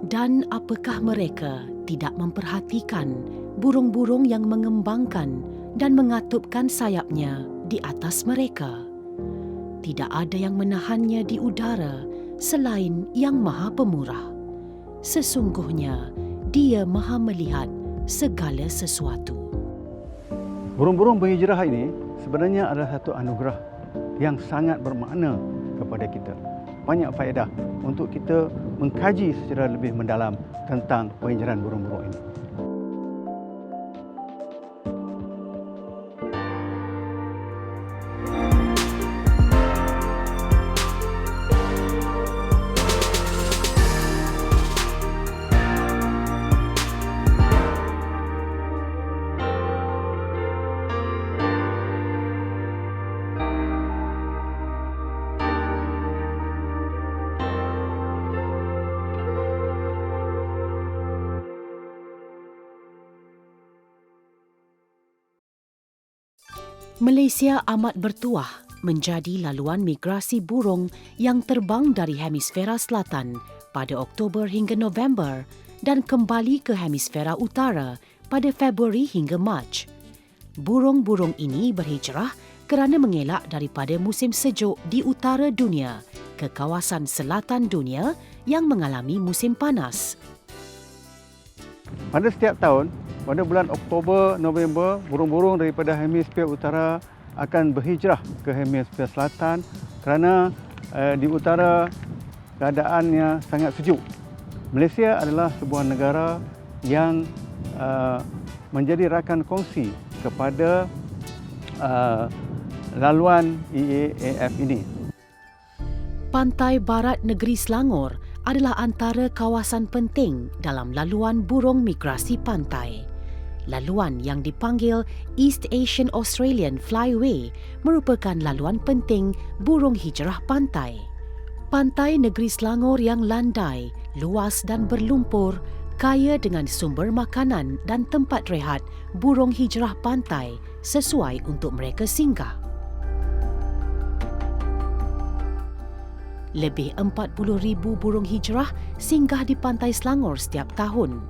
Dan apakah mereka tidak memperhatikan burung-burung yang mengembangkan dan mengatupkan sayapnya di atas mereka? Tidak ada yang menahannya di udara selain Yang Maha Pemurah. Sesungguhnya, Dia Maha melihat segala sesuatu. Burung-burung berhijrah ini sebenarnya adalah satu anugerah yang sangat bermakna kepada kita. Banyak faedah untuk kita mengkaji secara lebih mendalam tentang penghijrahan burung-burung ini. Malaysia amat bertuah menjadi laluan migrasi burung yang terbang dari hemisfera selatan pada Oktober hingga November dan kembali ke hemisfera utara pada Februari hingga Mac. Burung-burung ini berhijrah kerana mengelak daripada musim sejuk di utara dunia ke kawasan selatan dunia yang mengalami musim panas. Pada setiap tahun, pada bulan Oktober, November, burung-burung daripada hemisfer utara akan berhijrah ke hemisfer selatan kerana di utara keadaannya sangat sejuk. Malaysia adalah sebuah negara yang menjadi rakan kongsi kepada laluan EAAF ini. Pantai barat negeri Selangor adalah antara kawasan penting dalam laluan burung migrasi pantai. Laluan yang dipanggil East Asian Australian Flyway merupakan laluan penting burung hijrah pantai. Pantai negeri Selangor yang landai, luas dan berlumpur, kaya dengan sumber makanan dan tempat rehat burung hijrah pantai sesuai untuk mereka singgah. Lebih 40,000 burung hijrah singgah di pantai Selangor setiap tahun,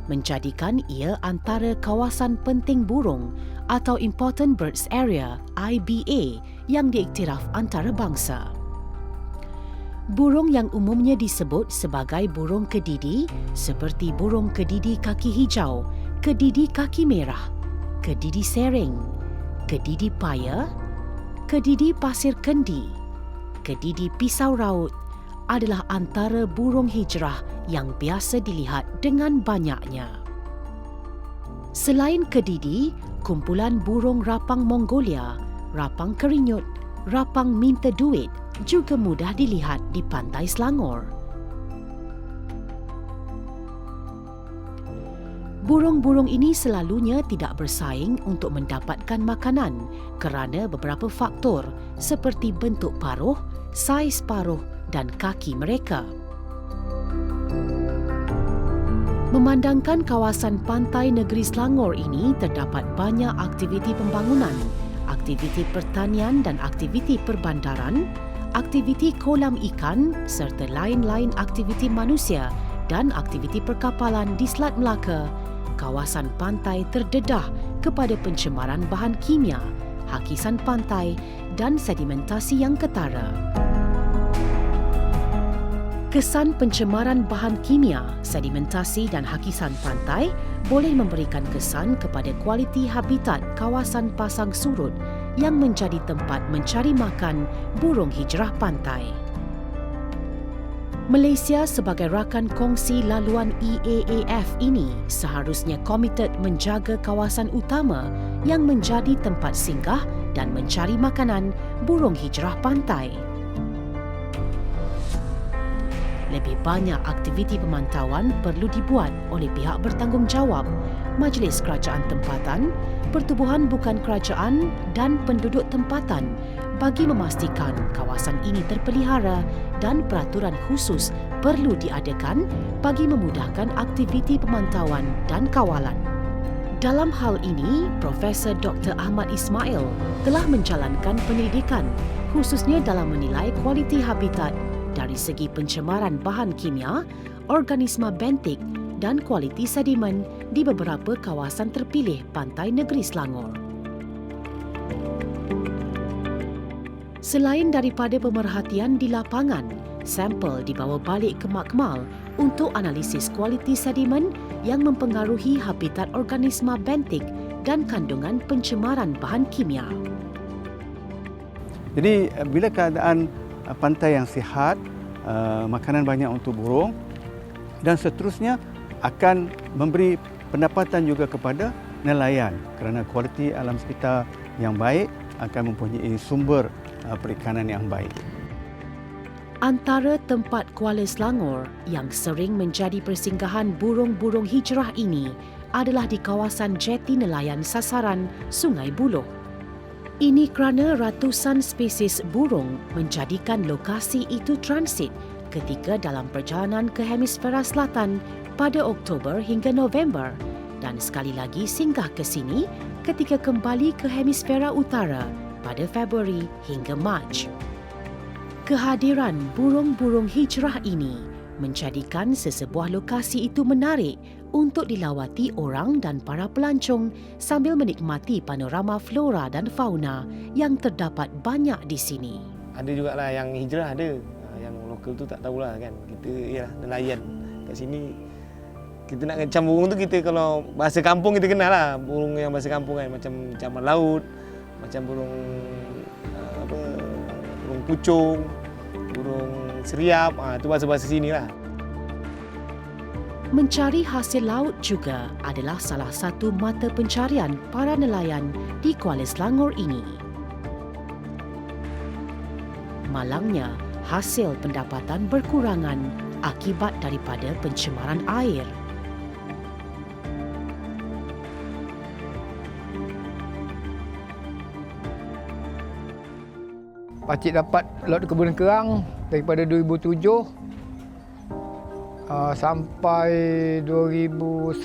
menjadikan ia antara kawasan penting burung atau Important Birds Area (IBA) yang diiktiraf antarabangsa. Burung yang umumnya disebut sebagai burung kedidi seperti burung kedidi kaki hijau, kedidi kaki merah, kedidi sering, kedidi paya, kedidi pasir kendi, kedidi pisau raut adalah antara burung hijrah yang biasa dilihat dengan banyaknya. Selain kedidi, kumpulan burung rapang Mongolia, rapang kerinyut, rapang minta duit juga mudah dilihat di pantai Selangor. Burung-burung ini selalunya tidak bersaing untuk mendapatkan makanan kerana beberapa faktor seperti bentuk paruh, saiz paruh dan kaki mereka. Memandangkan kawasan pantai negeri Selangor ini terdapat banyak aktiviti pembangunan, aktiviti pertanian dan aktiviti perbandaran, aktiviti kolam ikan serta lain-lain aktiviti manusia dan aktiviti perkapalan di Selat Melaka, kawasan pantai terdedah kepada pencemaran bahan kimia, hakisan pantai dan sedimentasi yang ketara. Kesan pencemaran bahan kimia, sedimentasi dan hakisan pantai boleh memberikan kesan kepada kualiti habitat kawasan pasang surut yang menjadi tempat mencari makan burung hijrah pantai. Malaysia sebagai rakan kongsi laluan EAAF ini seharusnya komited menjaga kawasan utama yang menjadi tempat singgah dan mencari makanan burung hijrah pantai. Lebih banyak aktiviti pemantauan perlu dibuat oleh pihak bertanggungjawab, Majlis Kerajaan Tempatan, Pertubuhan Bukan Kerajaan dan penduduk tempatan bagi memastikan kawasan ini terpelihara dan peraturan khusus perlu diadakan bagi memudahkan aktiviti pemantauan dan kawalan. Dalam hal ini, Profesor Dr. Ahmad Ismail telah menjalankan penyelidikan khususnya dalam menilai kualiti habitat dari segi pencemaran bahan kimia organisma bentik dan kualiti sedimen di beberapa kawasan terpilih pantai negeri Selangor. Selain daripada pemerhatian di lapangan, sampel dibawa balik ke Makmal untuk analisis kualiti sedimen yang mempengaruhi habitat organisma bentik dan kandungan pencemaran bahan kimia. Jadi bila keadaan pantai yang sihat, makanan banyak untuk burung dan seterusnya akan memberi pendapatan juga kepada nelayan kerana kualiti alam sekitar yang baik akan mempunyai sumber perikanan yang baik. Antara tempat Kuala Selangor yang sering menjadi persinggahan burung-burung hijrah ini adalah di kawasan jeti nelayan sasaran Sungai Buloh. Ini kerana ratusan spesies burung menjadikan lokasi itu transit ketika dalam perjalanan ke hemisfera selatan pada Oktober hingga November dan sekali lagi singgah ke sini ketika kembali ke hemisfera utara pada Februari hingga Mac. Kehadiran burung-burung hijrah ini menjadikan sesebuah lokasi itu menarik untuk dilawati orang dan para pelancong sambil menikmati panorama flora dan fauna yang terdapat banyak di sini. Ada jugalah yang hijrah ada, yang lokal tu tak tahulah kan. Kita ialah nelayan kat sini. Kita nak kecam burung tu, kita kalau bahasa kampung kita kenal lah burung yang bahasa kampung kan, macam caman laut, macam burung burung pucung, burung seriap, itu bahasa-bahasa sini lah. Mencari hasil laut juga adalah salah satu mata pencarian para nelayan di Kuala Selangor ini. Malangnya, hasil pendapatan berkurangan akibat daripada pencemaran air. Pakcik dapat lot kebun kerang daripada 2007 sampai 2011.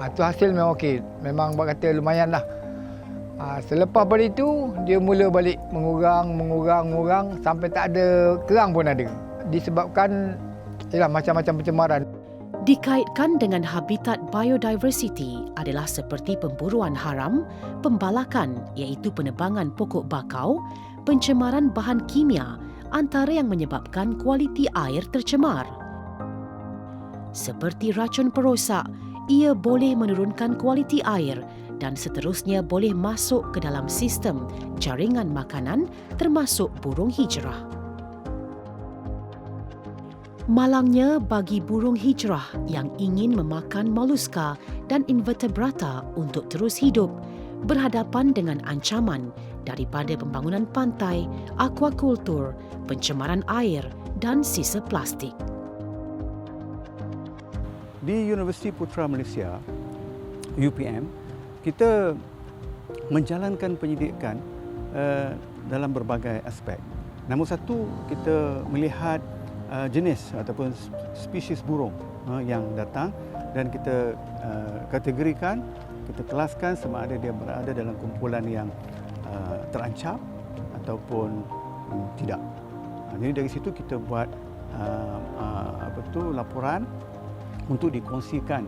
Itu hasil memang okey. Memang buat kata lumayan lah. Selepas pada itu, dia mula balik mengurang sampai tak ada kerang pun ada. Disebabkan macam-macam pencemaran. Dikaitkan dengan habitat biodiversity adalah seperti pemburuan haram, pembalakan iaitu penebangan pokok bakau, pencemaran bahan kimia antara yang menyebabkan kualiti air tercemar. Seperti racun perosak, ia boleh menurunkan kualiti air dan seterusnya boleh masuk ke dalam sistem jaringan makanan termasuk burung hijrah. Malangnya bagi burung hijrah yang ingin memakan moluska dan invertebrata untuk terus hidup, berhadapan dengan ancaman daripada pembangunan pantai, aquakultur, pencemaran air dan sisa plastik. Di Universiti Putra Malaysia, UPM, kita menjalankan pendidikan dalam berbagai aspek. Nombor satu, kita melihat jenis ataupun spesies burung yang datang dan kita kategorikan, kita kelaskan sama ada dia berada dalam kumpulan yang terancam ataupun tidak. Jadi dari situ kita buat laporan untuk dikongsikan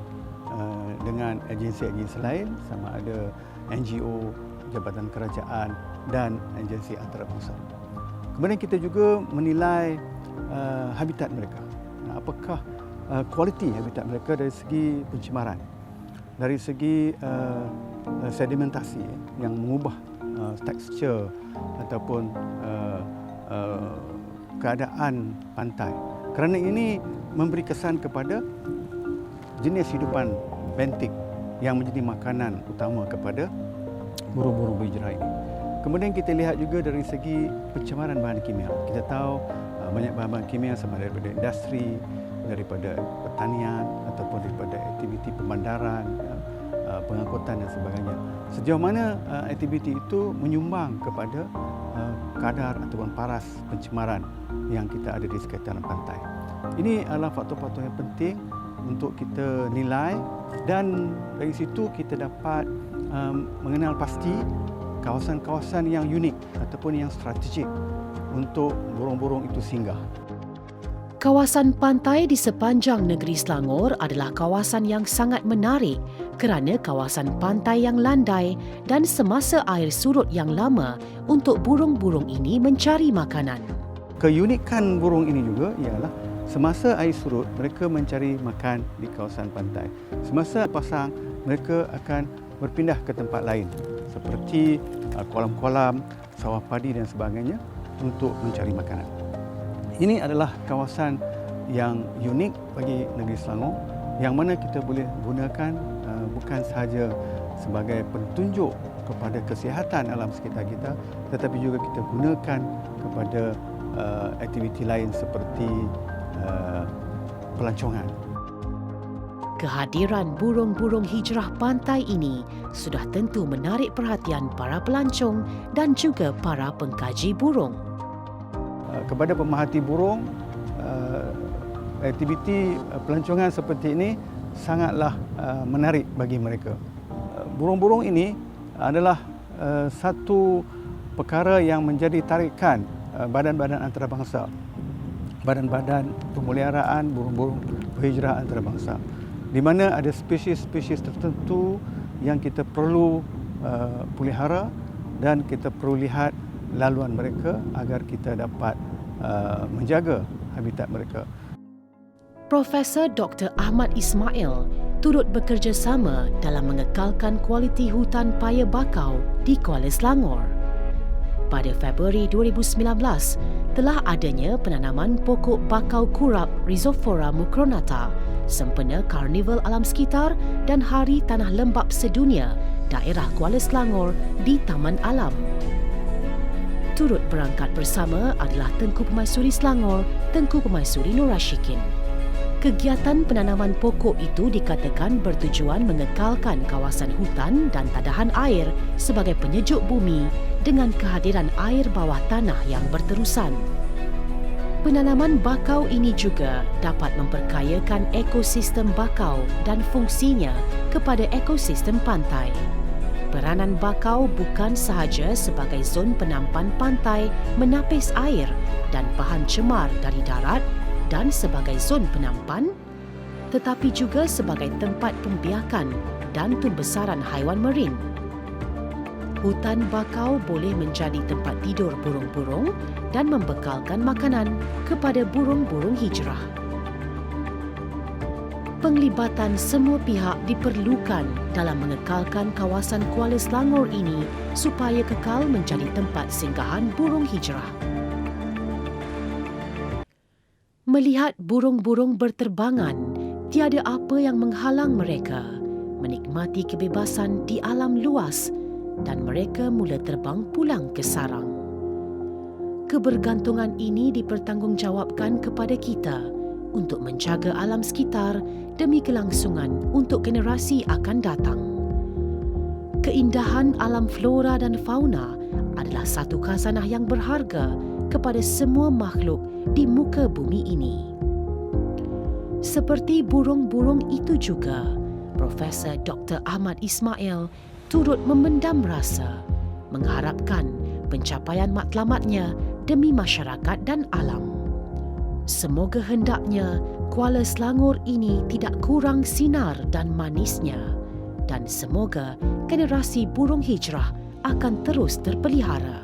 dengan agensi-agensi lain sama ada NGO, Jabatan Kerajaan dan agensi antarabangsa. Kemudian kita juga menilai habitat mereka. Apakah kualiti habitat mereka dari segi pencemaran, dari segi sedimentasi yang mengubah tekstur ataupun keadaan pantai. Kerana ini memberi kesan kepada jenis hidupan bentik yang menjadi makanan utama kepada burung-burung berhijrah ini. Kemudian kita lihat juga dari segi pencemaran bahan kimia. Kita tahu banyak bahan-bahan kimia sama daripada industri, daripada pertanian ataupun daripada aktiviti pemandaran, pengangkutan dan sebagainya. Sejauh mana aktiviti itu menyumbang kepada kadar ataupun paras pencemaran yang kita ada di sekitaran pantai. Ini adalah faktor-faktor yang penting untuk kita nilai dan dari situ kita dapat mengenal pasti kawasan-kawasan yang unik ataupun yang strategik untuk burung-burung itu singgah. Kawasan pantai di sepanjang negeri Selangor adalah kawasan yang sangat menarik kerana kawasan pantai yang landai dan semasa air surut yang lama untuk burung-burung ini mencari makanan. Keunikan burung ini juga ialah semasa air surut mereka mencari makan di kawasan pantai. Semasa pasang mereka akan berpindah ke tempat lain seperti kolam-kolam, sawah padi dan sebagainya untuk mencari makanan. Ini adalah kawasan yang unik bagi negeri Selangor yang mana kita boleh gunakan bukan sahaja sebagai penunjuk kepada kesihatan alam sekitar kita, tetapi juga kita gunakan kepada aktiviti lain seperti pelancongan. Kehadiran burung-burung hijrah pantai ini sudah tentu menarik perhatian para pelancong dan juga para pengkaji burung. Kepada pemerhati burung, aktiviti pelancongan seperti ini sangatlah menarik bagi mereka. Burung-burung ini adalah satu perkara yang menjadi tarikan badan-badan antarabangsa, badan-badan pemeliharaan burung-burung berhijrah antarabangsa, di mana ada spesies-spesies tertentu yang kita perlu pelihara dan kita perlu lihat laluan mereka agar kita dapat menjaga habitat mereka. Profesor Dr. Ahmad Ismail turut bekerjasama dalam mengekalkan kualiti hutan paya bakau di Kuala Selangor. Pada Februari 2019, telah adanya penanaman pokok bakau kurap Rhizophora mucronata sempena Karnival Alam Sekitar dan Hari Tanah Lembap Sedunia daerah Kuala Selangor di Taman Alam. Turut berangkat bersama adalah Tengku Pemaisuri Selangor, Tengku Pemaisuri Nur Rashikin. Kegiatan penanaman pokok itu dikatakan bertujuan mengekalkan kawasan hutan dan tadahan air sebagai penyejuk bumi dengan kehadiran air bawah tanah yang berterusan. Penanaman bakau ini juga dapat memperkayakan ekosistem bakau dan fungsinya kepada ekosistem pantai. Peranan bakau bukan sahaja sebagai zon penampan pantai menapis air dan bahan cemar dari darat dan sebagai zon penampan, tetapi juga sebagai tempat pembiakan dan tumbesaran haiwan marin. Hutan bakau boleh menjadi tempat tidur burung-burung dan membekalkan makanan kepada burung-burung hijrah. Penglibatan semua pihak diperlukan dalam mengekalkan kawasan Kuala Selangor ini supaya kekal menjadi tempat singgahan burung hijrah. Melihat burung-burung berterbangan, tiada apa yang menghalang mereka menikmati kebebasan di alam luas dan mereka mula terbang pulang ke sarang. Kebergantungan ini dipertanggungjawabkan kepada kita untuk menjaga alam sekitar demi kelangsungan untuk generasi akan datang. Keindahan alam flora dan fauna adalah satu khazanah yang berharga kepada semua makhluk di muka bumi ini. Seperti burung-burung itu juga, Profesor Dr. Ahmad Ismail turut memendam rasa, mengharapkan pencapaian matlamatnya demi masyarakat dan alam. Semoga hendaknya Kuala Selangor ini tidak kurang sinar dan manisnya dan semoga generasi burung hijrah akan terus terpelihara.